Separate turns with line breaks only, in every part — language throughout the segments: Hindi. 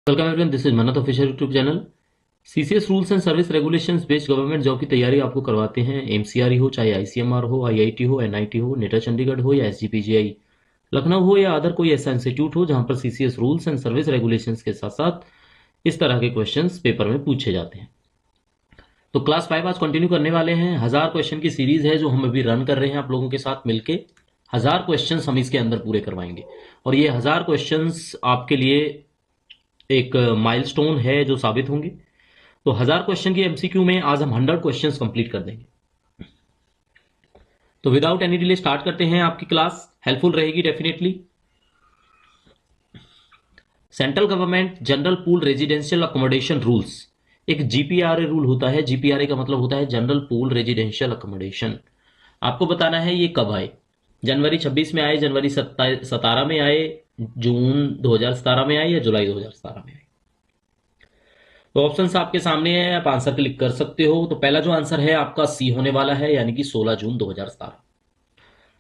Welcome everyone, this is Mannat official YouTube channel. CCS rules and service regulations based government job की तैयारी आपको करवाते हैं। एमसीआरई हो, चाहे आईसीएमआर हो, आईआईटी हो, एनआईटी हो, नेटा चंडीगढ़ हो या एसजीपीजीआई लखनऊ हो या अदर कोई ऐसा इंस्टीट्यूट हो जहां पर CCS rules and service regulations के साथ साथ इस तरह के क्वेश्चंस पेपर में पूछे जाते हैं। तो क्लास 5 आज कंटिन्यू करने वाले हैं। 1000 क्वेश्चन की सीरीज है जो हम अभी रन कर रहे हैं आप लोगों के साथ मिलके। 1000 क्वेश्चंस हम इसके अंदर पूरे करवाएंगे और ये 1000 क्वेश्चंस आपके लिए एक माइलस्टोन है जो साबित होंगे। तो 1000 क्वेश्चन की एमसीक्यू में आज हम 100 क्वेश्चंस कंप्लीट कर देंगे। तो विदाउट एनी डिले स्टार्ट करते हैं। आपकी क्लास हेल्पफुल रहेगी definitely. Central government general pool residential accommodation rules, एक जीपीआरए रूल होता है। जीपीआरए का मतलब होता है जनरल पूल रेजिडेंशियल अकोमोडेशन। आपको बताना है ये कब आए। जनवरी 26 में आए, जनवरी 17 में आए, जून 2017 में आए या जुलाई 2017 में आए। तो ऑप्शंस आपके सामने है, आप आंसर क्लिक कर सकते हो। तो पहला जो आंसर है आपका सी होने वाला है, यानी कि 16 जून 2017।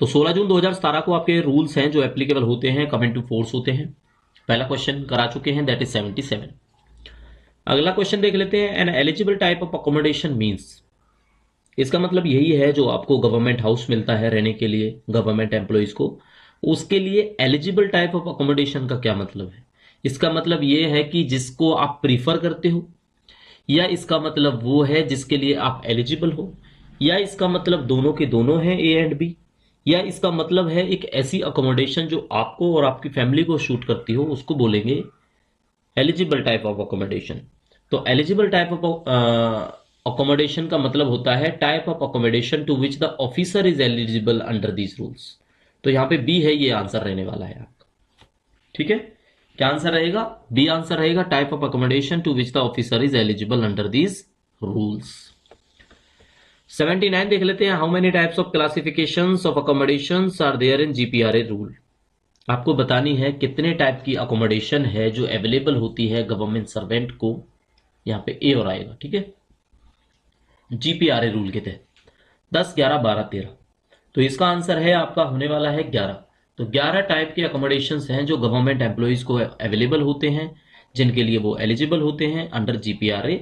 तो 16 जून 2017 को आपके रूल्स हैं जो एप्लीकेबल होते हैं, कम इनटू फोर्स होते हैं। पहला क्वेश्चन करा चुके हैं, दैट इज 77। अगला क्वेश्चन देख लेते हैं। N eligible type of accommodation means, इसका मतलब यही है जो आपको गवर्नमेंट हाउस मिलता है रहने के लिए गवर्नमेंट एम्प्लॉइज को, उसके लिए एलिजिबल टाइप ऑफ अकोमोडेशन का क्या मतलब है। इसका मतलब यह है कि जिसको आप प्रीफर करते हो, या इसका मतलब वो है जिसके लिए आप एलिजिबल हो, या इसका मतलब दोनों के दोनों हैं, ए एंड बी, या इसका मतलब है एक ऐसी अकोमोडेशन जो आपको और आपकी फैमिली को शूट करती हो, उसको बोलेंगे एलिजिबल टाइप ऑफ अकोमोडेशन। तो एलिजिबल टाइप ऑफ अकोमोडेशन का मतलब होता है type of accommodation to which the officer is eligible under these rules. तो यहां पे बी है, ये आंसर रहने वाला है आपका। ठीक है, क्या आंसर रहेगा? बी आंसर रहेगा, type of accommodation to which the officer is eligible under these rules. 79 देख लेते हैं। How many types of classifications of accommodations are there in GPRA rule. आपको बतानी है कितने टाइप की अकोमोडेशन है जो अवेलेबल होती है गवर्नमेंट सर्वेंट को। यहां पे ए और आएगा, ठीक है, जीपीआरए रूल के तहत 10, 11, 12, 13। तो इसका आंसर है आपका होने वाला है 11। तो 11 टाइप के अकोमोडेशंस हैं जो गवर्नमेंट एम्प्लॉइज को अवेलेबल होते हैं, जिनके लिए वो एलिजिबल होते हैं अंडर जीपीआरए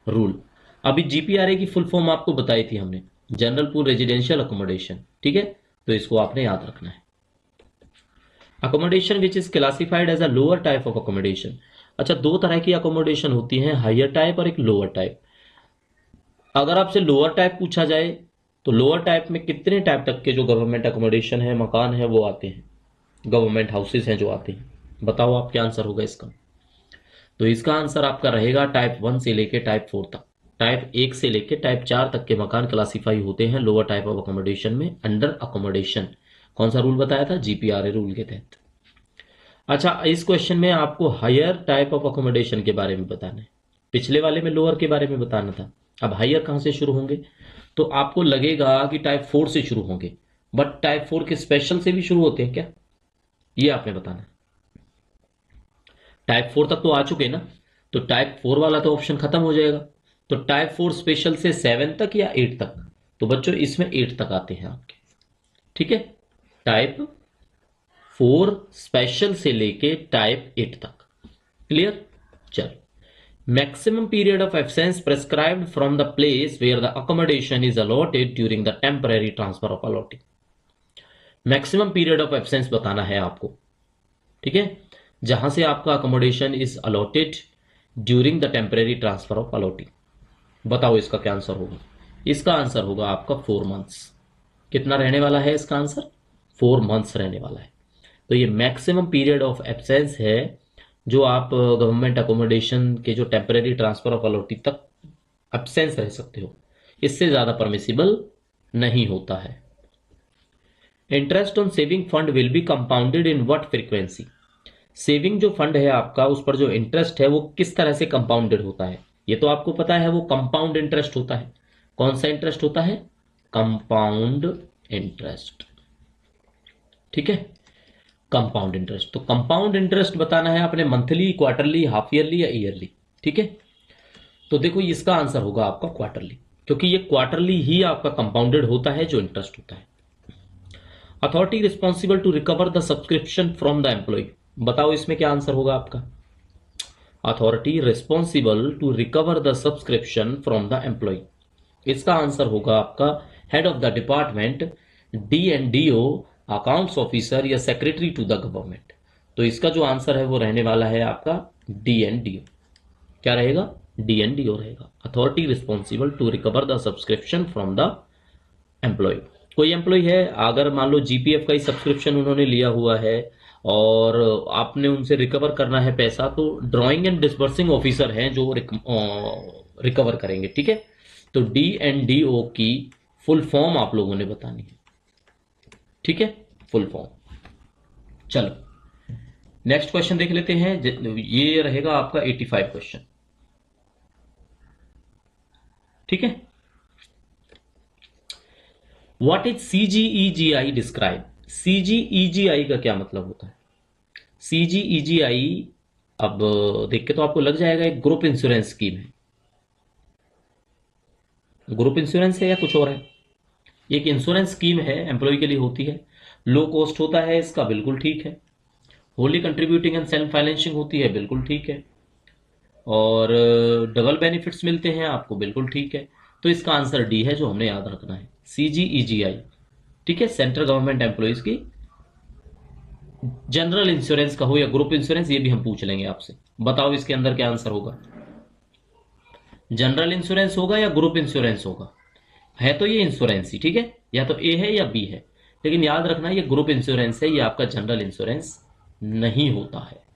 रूल। अभी जीपीआरए की फुल फॉर्म आपको बताई थी हमने, जनरल पूल रेजिडेंशियल अकोमोडेशन। ठीक है, तो इसको आपने याद रखना है। Accommodation which is classified as a lower type of accommodation. अच्छा, दो तरह की अकोमोडेशन होती है, हायर टाइप और एक लोअर टाइप। अगर आपसे लोअर टाइप पूछा जाए तो लोअर टाइप में कितने टाइप तक के जो गवर्नमेंट अकोमोडेशन है, मकान है, वो आते हैं, गवर्नमेंट हाउसेस हैं जो आते हैं। बताओ आप क्या आंसर होगा इसका। तो इसका आंसर आपका रहेगा टाइप 1 से लेके टाइप 4 तक। टाइप 1 से लेके टाइप 4 तक के मकान क्लासीफाई होते हैं लोअर टाइप ऑफ अकोमोडेशन में अंडर अकोमोडेशन। कौन सा रूल बताया था? जीपीआरए रूल के तहत। अच्छा, इस क्वेश्चन में आपको हायर टाइप ऑफ अकोमोडेशन के बारे में बताना है। पिछले वाले में लोअर के बारे में बताना था, अब हायर कहां से शुरू होंगे? तो आपको लगेगा कि टाइप 4 से शुरू होंगे, बट टाइप 4 के स्पेशल से भी शुरू होते हैं क्या, ये आपने बताना है। टाइप 4 तक तो आ चुके ना, तो टाइप 4 वाला तो ऑप्शन खत्म हो जाएगा। तो टाइप 4 स्पेशल से 7 तक या 8 तक? तो बच्चों इसमें 8 तक आते हैं आपके। ठीक है, टाइप 4 स्पेशल से लेके टाइप 8 तक। क्लियर? चलो, maximum period of absence prescribed from the place where the accommodation is allotted during the temporary transfer of allotting। Maximum period of absence बताना है आपको, ठीक है, जहां से आपका accommodation is allotted during the temporary transfer of allotting. बताओ इसका क्या आंसर होगा। इसका आंसर होगा आपका 4 मंथ्स। कितना रहने वाला है इसका आंसर? 4 मंथ्स रहने वाला है। तो ये मैक्सिमम पीरियड ऑफ एब्सेंस है जो आप गवर्नमेंट अकोमोडेशन के जो टेम्परेरी ट्रांसफर ऑफ अलॉटी तक एब्सेंस रह सकते हो, इससे ज्यादा परमिसिबल नहीं होता है। Interest on saving fund will be compounded in what frequency. Saving जो फंड है आपका, उस पर जो इंटरेस्ट है वो किस तरह से कंपाउंडेड होता है, ये तो आपको पता है, वो कंपाउंड इंटरेस्ट होता है। कौन सा इंटरेस्ट होता है? Compound interest. ठीक है, कंपाउंड इंटरेस्ट। तो कंपाउंड इंटरेस्ट बताना है आपने, मंथली, क्वार्टरली, हाफ ईयरली या ईयरली। ठीक है, तो देखो इसका आंसर होगा आपका क्वार्टरली, क्योंकि ये क्वार्टरली ही आपका कंपाउंडेड होता है जो इंटरेस्ट होता है। Authority responsible to recover the subscription from the employ. बताओ इसमें क्या आंसर होगा आपका। Authority responsible to recover the subscription from the employ. इसका आंसर होगा आपका head of the department, DNDO, accounts officer या सेक्रेटरी टू द गवर्नमेंट। तो इसका जो आंसर है वो रहने वाला है आपका DNDO। क्या रहेगा? DNDO रहेगा, authority responsible to recover the subscription from the employ. कोई एम्प्लॉय है, अगर मान लो GPF का ही सब्सक्रिप्शन उन्होंने लिया हुआ है और आपने उनसे रिकवर करना है पैसा, तो ड्राइंग एंड डिसबर्सिंग ऑफिसर हैं जो रिकवर करेंगे। ठीक है, तो DNDO की फुल फॉर्म आप लोगों ने बतानी है। ठीक है, फुल फॉर्म। चलो नेक्स्ट क्वेश्चन देख लेते हैं। ये रहेगा आपका 85 क्वेश्चन। ठीक है, what is CGEGI describe. CGEGI का क्या मतलब होता है? CGEGI अब देख के तो आपको लग जाएगा एक ग्रुप इंश्योरेंस स्कीम है। ग्रुप इंश्योरेंस है या कुछ और है? एक इंश्योरेंस स्कीम है, एम्प्लॉय के लिए होती है, लो कॉस्ट होता है इसका, बिल्कुल ठीक है। Holi contributing and self financing होती है, बिल्कुल ठीक है। और डबल बेनिफिट्स मिलते हैं आपको, बिल्कुल ठीक है। तो इसका आंसर डी है जो हमने याद रखना है, CGEGI। ठीक है, सेंट्रल गवर्नमेंट एम्प्लॉयज की जनरल इंश्योरेंस का हो या ग्रुप इंश्योरेंस, ये भी हम पूछ लेंगे आपसे। बताओ इसके अंदर क्या आंसर होगा, जनरल इंश्योरेंस होगा या ग्रुप इंश्योरेंस होगा? है तो ये इंश्योरेंस ही, ठीक है, या तो ए है या बी है, लेकिन याद रखना ये ग्रुप इंश्योरेंस है, ये आपका जनरल इंश्योरेंस नहीं होता है।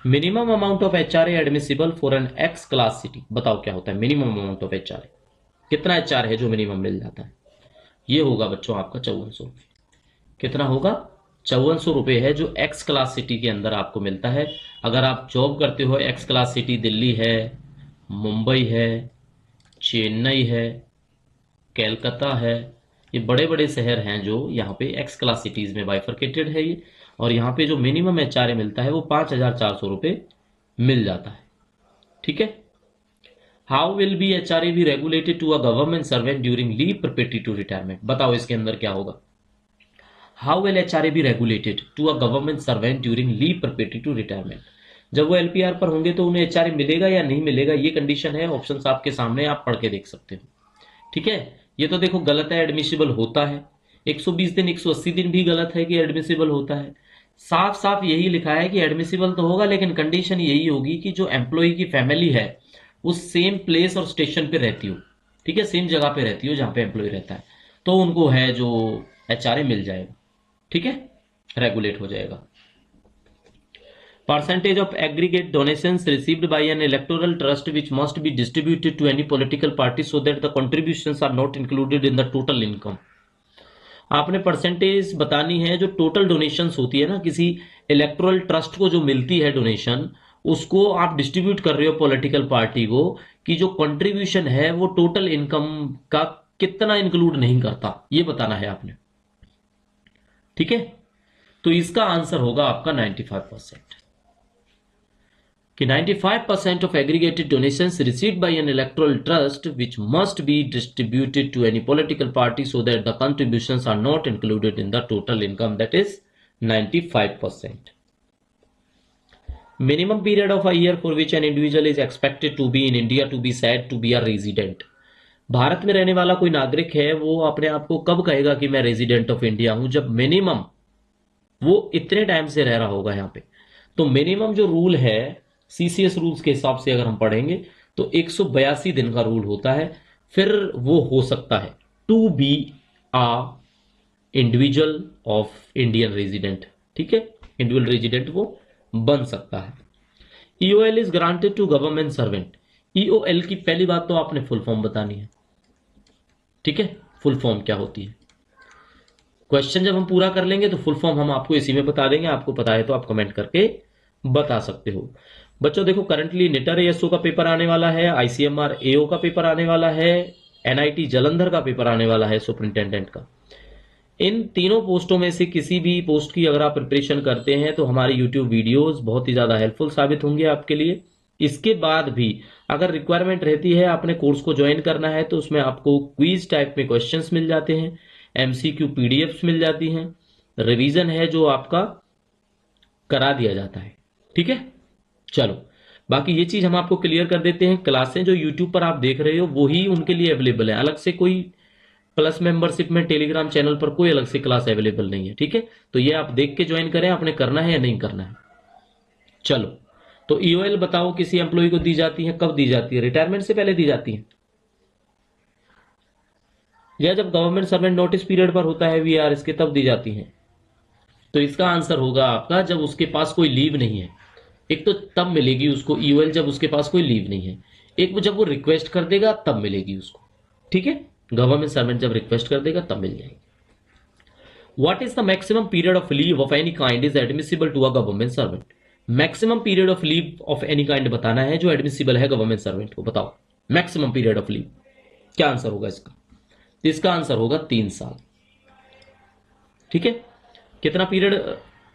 Minimum amount of HRA admissible for an x class city. बताओ क्या होता है मिनिमम अमाउंट ऑफ HRA? कितना HR है जो मिनिमम मिल जाता है? ये होगा बच्चों आपका 5400 रुपये। कितना होगा? 5400 रुपये है जो एक्स क्लास सिटी के अंदर आपको मिलता है। अगर आप जॉब करते हो एक्स क्लास सिटी, दिल्ली है, मुंबई है, चेन्नई है, कैलकाता है, ये बड़े बड़े शहर हैं जो यहाँ पे एक्स क्लास सिटीज में बाइफरकेटेड है ये। और यहाँ पे जो मिनिमम HRA मिलता है वो 5400 रुपये मिल जाता है। ठीक है, how will be HRA be regulated to a government servant during leave preparatory to retirement. बताओ इसके अंदर क्या होगा, how will HRA be regulated to a government servant during leave preparatory to retirement. जब वो LPR पर होंगे तो उन्हें HRA मिलेगा या नहीं मिलेगा, ये कंडीशन है। ऑप्शन आपके सामने, आप पढ़ के देख सकते हो। ठीक है, ये तो देखो गलत है, एडमिसिबल होता है। 120 दिन 180 दिन भी गलत है कि एडमिसिबल होता है। साफ साफ यही लिखा है कि एडमिसिबल तो होगा, लेकिन कंडीशन यही होगी कि जो एम्प्लॉय की फैमिली है उस सेम प्लेस और स्टेशन पे रहती हो। ठीक है, सेम जगह पे रहती हो जहां पे एम्प्लॉय रहता है, तो उनको है जो HRA मिल जाएगा। ठीक है, रेगुलेट हो जाएगा। Percentage of aggregate donations received by an electoral trust which must be distributed to any political party so that the contributions are not included in the total income। आपने परसेंटेज बतानी है जो टोटल डोनेशंस होती है ना, किसी इलेक्टोरल ट्रस्ट को जो मिलती है डोनेशन, उसको आप डिस्ट्रीब्यूट कर रहे हो पॉलिटिकल पार्टी को, कि जो कंट्रीब्यूशन है वो टोटल इनकम का कितना इंक्लूड नहीं करता, ये बताना है आपने। ठीक है, तो इसका आंसर होगा आपका 95%, कि 95% of aggregated donations received by an electoral trust which must be distributed to any political party so that the contributions are not included in the total income, that is 95%. Minimum period of a year for which an individual is expected to be in India to be said to be a resident। Bharat में रहने वाला कोई नागरिक है वो अपने आप को कब कहेगा कि मैं रेजिडेंट ऑफ इंडिया हूं? जब मिनिमम वो इतने टाइम से रह रहा होगा यहाँ पे। तो मिनिमम जो रूल है CCS रूल्स के हिसाब से अगर हम पढ़ेंगे तो 182 दिन का रूल होता है, फिर वो हो सकता है to be a individual of Indian resident. ठीक है, इंडिविजुअल रेजिडेंट वो बन सकता है। EOL is granted to government servant. EOL की पहली बात तो आपने फुल फॉर्म बतानी है। ठीक है, फुल फॉर्म क्या होती है? क्वेश्चन जब हम पूरा कर लेंगे तो फुल फॉर्म हम आपको इसी में बता देंगे। आपको पता है तो आप कमेंट करके बता सकते हो। बच्चों देखो, करंटली निटर ASO का पेपर आने वाला है, ICMR AO का पेपर आने वाला है, NIT जालंधर का पेपर आने वाला है सुपरिंटेंडेंट का। इन तीनों पोस्टों में से किसी भी पोस्ट की अगर आप प्रिपरेशन करते हैं तो हमारी यूट्यूब वीडियोस बहुत ही ज्यादा हेल्पफुल साबित होंगे आपके लिए। इसके बाद भी अगर रिक्वायरमेंट रहती है आपने कोर्स को ज्वाइन करना है तो उसमें आपको क्विज टाइप में क्वेश्चंस मिल जाते हैं, MCQ PDFs मिल जाती हैं, रिवीजन है जो आपका करा दिया जाता है। ठीक है, चलो बाकी ये चीज हम आपको क्लियर कर देते हैं, क्लासें जो यूट्यूब पर आप देख रहे हो वही उनके लिए अवेलेबल है, अलग से कोई प्लस मेंबरशिप में टेलीग्राम चैनल पर कोई अलग से क्लास अवेलेबल नहीं है। ठीक है, तो ये आप देख के ज्वाइन करें, आपने करना है या नहीं करना है। चलो, तो ईओएल बताओ किसी एम्प्लॉय को दी जाती है, कब दी जाती है? रिटायरमेंट से पहले दी जाती है, या जब गवर्नमेंट सर्वेंट नोटिस पीरियड पर होता है वीआर इसके, तब दी जाती है? तो इसका आंसर होगा आपका जब उसके पास कोई लीव नहीं है। एक तो तब मिलेगी उसको ईओएल जब उसके पास कोई लीव नहीं है, एक जब वो रिक्वेस्ट कर देगा तब मिलेगी उसको। ठीक है, गवर्नमेंट सर्वेंट जब रिक्वेस्ट कर देगा तब मिल जाएगी। What is the maximum period of leave of any kind is admissible to a government servant? Maximum period of leave of any kind बताना है जो एडमिसिबल है गवर्नमेंट सर्वेंट को। बताओ मैक्सिमम पीरियड ऑफ लीव, क्या आंसर होगा इसका? इसका आंसर होगा 3 साल। ठीक है, कितना पीरियड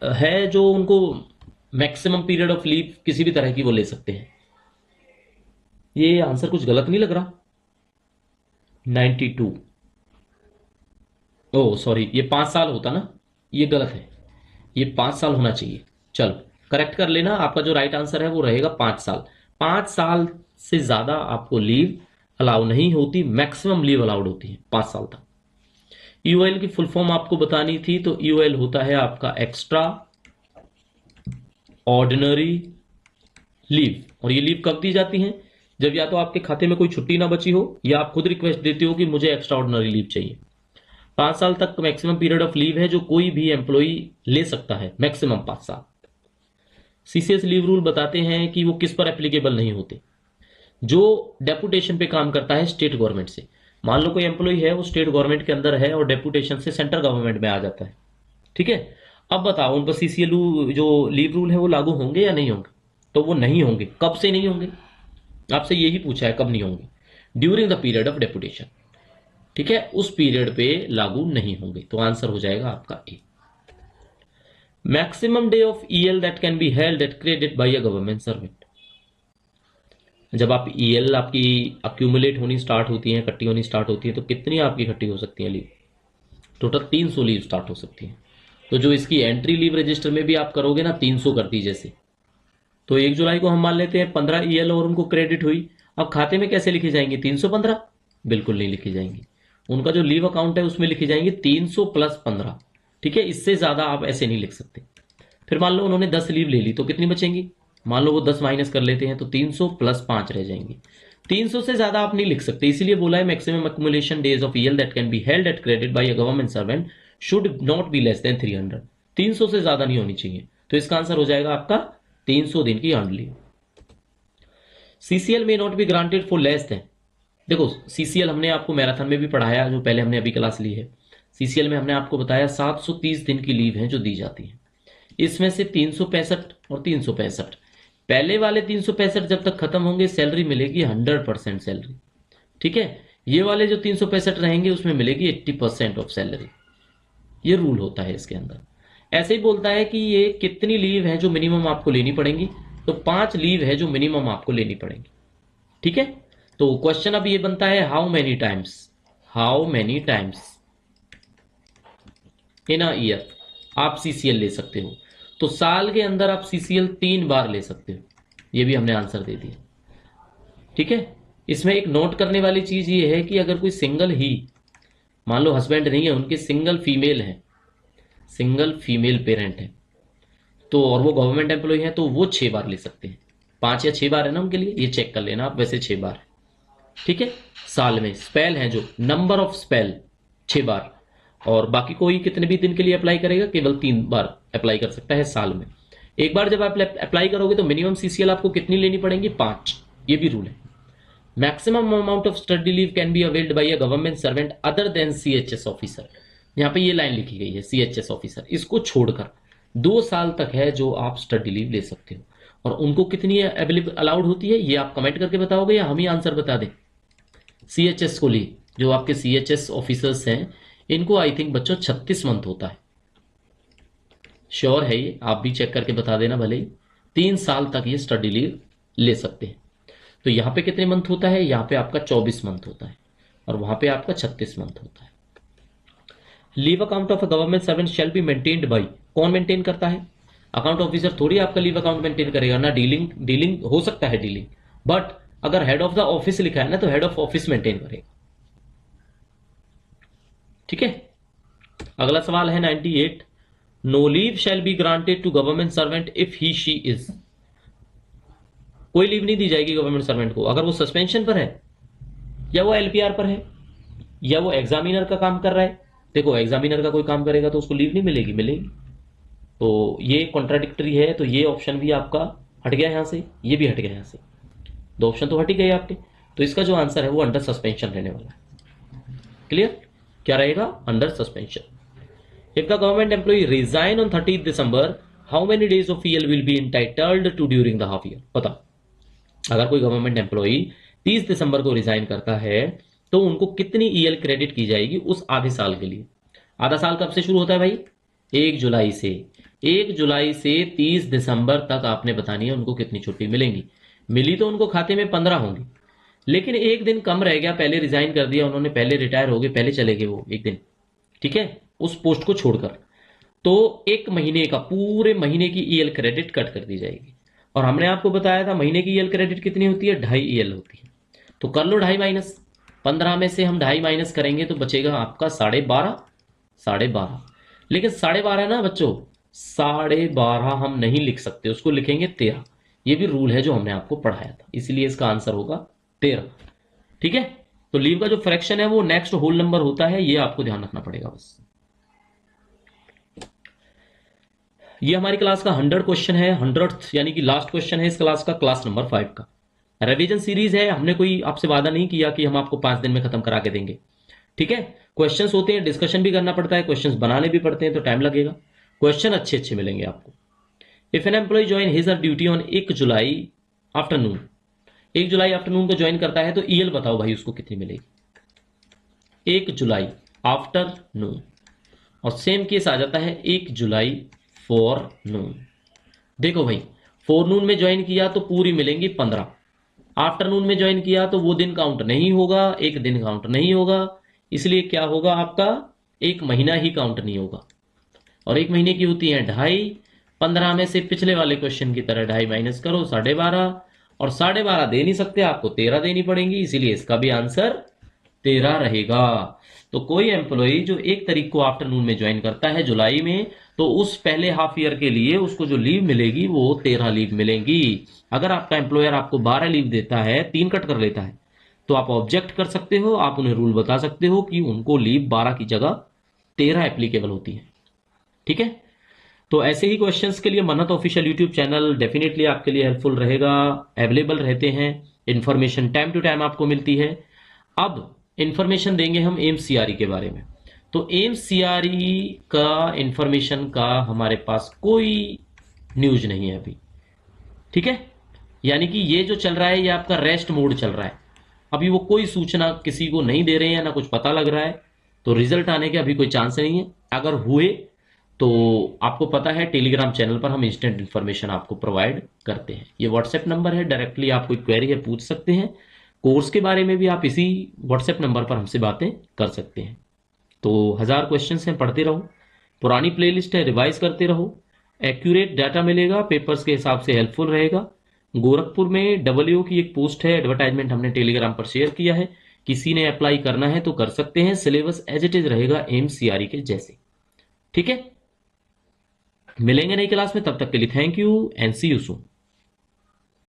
है जो उनको मैक्सिमम पीरियड ऑफ लीव किसी भी तरह की वो ले सकते हैं? ये आंसर कुछ गलत नहीं लग रहा? 92, ओह सॉरी, ये 5 साल होता ना, ये गलत है, ये 5 साल होना चाहिए। चलो करेक्ट कर लेना, आपका जो राइट आंसर है वो रहेगा 5 साल। 5 साल से ज्यादा आपको लीव अलाउ नहीं होती, मैक्सिमम लीव अलाउड होती है 5 साल तक। ईओएल की फुल फॉर्म आपको बतानी थी, तो ईओएल होता है आपका एक्स्ट्रा ऑर्डिनरी लीव। और ये लीव कब दी जाती है? जब या तो आपके खाते में कोई छुट्टी ना बची हो, या आप खुद रिक्वेस्ट देते हो कि मुझे एक्स्ट्रा ऑर्डिनरी लीव चाहिए। 5 साल तक मैक्सिमम पीरियड ऑफ लीव है जो कोई भी एम्प्लॉई ले सकता है, मैक्सिमम 5 साल। सीसीएस लीव रूल बताते हैं कि वो किस पर एप्लीकेबल नहीं होते? जो डेपुटेशन पे काम करता है स्टेट गवर्नमेंट से। मान लो कोई एम्प्लॉय है वो स्टेट गवर्नमेंट के अंदर है और डेपुटेशन से सेंट्रल गवर्नमेंट में आ जाता है। ठीक है, अब बताओ उन पर सीसीएल जो लीव रूल है वो लागू होंगे या नहीं होंगे? तो वो नहीं होंगे। कब से नहीं होंगे? आपसे यही पूछा है, कब नहीं होंगे? During the period of deputation. ठीक है, उस पीरियड पे लागू नहीं होंगे। तो आंसर हो जाएगा आपका A. Maximum day of EL that can be held at credit by a government servant. जब आप ईएल आपकी अक्यूमुलेट होनी स्टार्ट होती है, इकट्ठी होनी स्टार्ट होती है, तो कितनी आपकी इकट्ठी हो सकती है लीव? टोटल 300 लीव स्टार्ट हो सकती है। तो जो इसकी एंट्री लीव रजिस्टर में भी आप करोगे ना 300 कर दी जैसे, तो 1 जुलाई को हम मान लेते हैं 15 ईएल और उनको क्रेडिट हुई। अब खाते में कैसे लिखी जाएंगी? 315? बिल्कुल नहीं लिखी जाएंगी। उनका जो लीव अकाउंट है उसमें लिखी जाएंगी 300 प्लस 15। ठीक है, इससे ज्यादा आप ऐसे नहीं लिख सकते। फिर मान लो उन्होंने 10 लीव ले ली तो कितनी बचेंगी? मान लो वो 10 माइनस कर लेते हैं तो 300 प्लस 5 रह जाएंगे। 300 से ज्यादा आप नहीं लिख सकते, इसीलिए बोला है maximum accumulation days of EL that can be held at credit by a government servant should not be less than 300। 300 से ज्यादा नहीं होनी चाहिए। तो इसका आंसर हो जाएगा आपका 300 दिन की अर्न लीव। सीसीएल में not be granted for less than. देखो सीसीएल हमने आपको मैराथन में भी पढ़ाया, जो पहले हमने अभी क्लास ली है। सीसीएल में हमने आपको बताया 730 दिन की लीव है जो दी जाती है। इसमें से 365 और 365, पहले वाले 365 जब तक खत्म होंगे सैलरी मिलेगी 100% सैलरी। ठीक है, ये वाले जो 365 रहेंगे उसमें मिलेगी 80% ऑफ सैलरी। ये रूल होता है इसके अंदर। ऐसे ही बोलता है कि ये कितनी लीव है जो मिनिमम आपको लेनी पड़ेंगी, तो 5 लीव है जो मिनिमम आपको लेनी पड़ेंगी। ठीक है, तो क्वेश्चन अब ये बनता है how many times in a year आप सीसीएल ले सकते हो। तो साल के अंदर आप सीसीएल 3 बार ले सकते हो, ये भी हमने आंसर दे दिया। ठीक है, इसमें एक नोट करने वाली चीज ये है कि अगर कोई सिंगल ही, मान लो हस्बैंड नहीं है उनके, सिंगल फीमेल पेरेंट है, तो और वो गवर्नमेंट एम्प्लॉय है, तो वो 6 बार ले सकते हैं। 5 या 6 बार है ना उनके लिए, ये चेक कर लेना आप, वैसे 6 बार है। ठीक है, साल में स्पेल है जो नंबर ऑफ स्पेल 6 बार, और बाकी कोई कितने भी दिन के लिए अप्लाई करेगा, केवल 3 बार अप्लाई कर सकता है साल में। एक बार जब आप अप्लाई करोगे तो मिनिमम सीसीएल आपको कितनी लेनी पड़ेगी? 5। ये भी रूल है। Maximum amount of study leave can be availed bye a government servant other than CHS officer. यहाँ पे ये लाइन लिखी गई है सीएचएस ऑफिसर, इसको छोड़कर 2 साल तक है जो आप स्टडी लीव ले सकते हो। और उनको कितनी अवेलेबल अलाउड होती है ये आप कमेंट करके बताओगे या हम ही आंसर बता दें? सीएचएस को लिए जो आपके सीएचएस ऑफिसर्स हैं इनको आई थिंक बच्चों 36 मंथ होता है। श्योर है ये, आप भी चेक करके बता देना भले ही। 3 साल तक ये स्टडी लीव ले सकते हैं। तो यहां पे कितने मंथ होता है? यहां पे आपका 24 मंथ होता है और वहां पे आपका 36 मंथ होता है। Leave account of a government servant shall be maintained by, कौन मेंटेन करता है? अकाउंट ऑफिसर थोड़ी आपका लीव अकाउंट मेंटेन करेगा ना, डीलिंग डीलिंग हो सकता है डीलिंग, बट अगर हेड ऑफ द ऑफिस लिखा है ना तो हेड ऑफ ऑफिस मेंटेन करेगा। ठीक है। अगला सवाल है 98, no leave shall be granted to government servant if he she is. कोई लीव नहीं दी जाएगी गवर्नमेंट सर्वेंट को अगर वो सस्पेंशन पर है, या वो एलपीआर पर है, या वो एग्जामिनर का काम कर रहा है। देखो एग्जामिनर का कोई काम करेगा तो उसको लीव नहीं मिलेगी, मिलेगी। तो ये कॉन्ट्राडिक्टरी है, तो ये ऑप्शन भी आपका हट गया यहां से, ये भी हट गया यहां से, दो ऑप्शन तो हट ही गए आपके। तो इसका जो आंसर है वो अंडर सस्पेंशन रहने वाला है। क्लियर? क्या रहेगा? Under suspension. If the government employee resign on 30 December, how many days of EL will be entitled to during the half year? बताओ, अगर कोई गवर्नमेंट एम्प्लॉई 30 दिसंबर को रिजाइन करता है तो उनको कितनी ईएल क्रेडिट की जाएगी उस आधे साल के लिए? आधा साल कब से शुरू होता है भाई? 1 जुलाई से। 1 जुलाई से 30 दिसंबर तक आपने बतानी है उनको कितनी छुट्टी मिलेंगी। मिली तो उनको खाते में 15 होंगी, लेकिन एक दिन कम रह गया, पहले रिजाइन कर दिया उन्होंने, पहले रिटायर हो गए, पहले चले गए वो एक दिन, ठीक है, उस पोस्ट को छोड़कर, तो एक महीने का, पूरे महीने की ईएल क्रेडिट कट कर दी जाएगी। और हमने आपको बताया था महीने की ईएल क्रेडिट कितनी होती है? 2.5 ईएल होती है। तो कर लो 2.5 माइनस, 15 में से हम 2.5 माइनस करेंगे तो बचेगा आपका 12.5, 12.5। लेकिन 12.5 ना बच्चों, 12.5 हम नहीं लिख सकते, उसको लिखेंगे 13। ये भी रूल है जो हमने आपको पढ़ाया था, इसलिए इसका आंसर होगा 13। ठीक है। तो लीव का जो फ्रैक्शन है वो नेक्स्ट होल नंबर होता है, ये आपको ध्यान रखना पड़ेगा बस। ये हमारी क्लास का 100 क्वेश्चन है, 100th यानी कि लास्ट क्वेश्चन है इस क्लास का, क्लास नंबर 5 का। रिवीजन सीरीज है, हमने कोई आपसे वादा नहीं किया कि हम आपको 5 दिन में खत्म करा के देंगे। ठीक है। क्वेश्चंस होते हैं, डिस्कशन भी करना पड़ता है, क्वेश्चंस बनाने भी पड़ते हैं, तो टाइम लगेगा। क्वेश्चन अच्छे अच्छे मिलेंगे आपको। If an employ join his or duty on 1 July afternoon, 1 July afternoon को ज्वाइन करता है तो ईएल बताओ भाई उसको कितनी मिलेगी? 1 जुलाई आफ्टरनून, और सेम केस आ जाता है 1 जुलाई फॉर नून। देखो भाई, फोरनून में ज्वाइन किया तो पूरी मिलेंगी 15, आफ्टरनून में ज्वाइन किया तो वो दिन काउंट नहीं होगा, एक दिन काउंट नहीं होगा, इसलिए क्या होगा आपका? एक महीना ही काउंट नहीं होगा। और एक महीने की होती है 2.5, 15 में से पिछले वाले क्वेश्चन की तरह 2.5 माइनस करो, 12.5, और 12.5 दे नहीं सकते, आपको 13 देनी पड़ेंगी, इसीलिए इसका भी आंसर 13 रहेगा। तो कोई एम्प्लॉई जो 1 तारीख को आफ्टरनून में ज्वाइन करता है जुलाई में, तो उस पहले हाफ ईयर के लिए उसको जो लीव मिलेगी वो 13 लीव मिलेंगी। अगर आपका एम्प्लॉयर आपको 12 लीव देता है, 3 कट कर लेता है, तो आप ऑब्जेक्ट कर सकते हो, आप उन्हें रूल बता सकते हो कि उनको लीव 12 की जगह 13 एप्लीकेबल होती है। ठीक है। तो ऐसे ही क्वेश्चंस के लिए मन्नत ऑफिशियल यूट्यूब चैनल डेफिनेटली आपके लिए हेल्पफुल रहेगा, अवेलेबल रहते हैं, इंफॉर्मेशन टाइम टू टाइम आपको मिलती है। अब इंफॉर्मेशन देंगे हम एम्स सीआरई के बारे में। तो एम्स सीआरई का इंफॉर्मेशन का हमारे पास कोई न्यूज नहीं है अभी। ठीक है। यानी कि ये जो चल रहा है ये आपका रेस्ट मोड चल रहा है, अभी वो कोई सूचना किसी को नहीं दे रहे हैं, ना कुछ पता लग रहा है, तो रिजल्ट आने के अभी कोई चांस नहीं है। अगर हुए तो आपको पता है टेलीग्राम चैनल पर हम इंस्टेंट इन्फॉर्मेशन आपको प्रोवाइड करते हैं। ये व्हाट्सएप नंबर है, डायरेक्टली आप कोई क्वेरी है पूछ सकते हैं। कोर्स के बारे में भी आप इसी व्हाट्सएप नंबर पर हमसे बातें कर सकते हैं। तो 1000 क्वेश्चंस हैं, पढ़ते रहो, पुरानी प्लेलिस्ट है, रिवाइज करते रहो, एक्यूरेट डाटा मिलेगा, पेपर्स के हिसाब से हेल्पफुल रहेगा। गोरखपुर में डब्ल्यू की एक पोस्ट है, एडवर्टाइजमेंट हमने टेलीग्राम पर शेयर किया है, किसी ने अप्लाई करना है तो कर सकते हैं। सिलेबस एज इट इज रहेगा एम्स सीआरई के जैसे। ठीक है। मिलेंगे नई क्लास में, तब तक के लिए thank you and see you soon.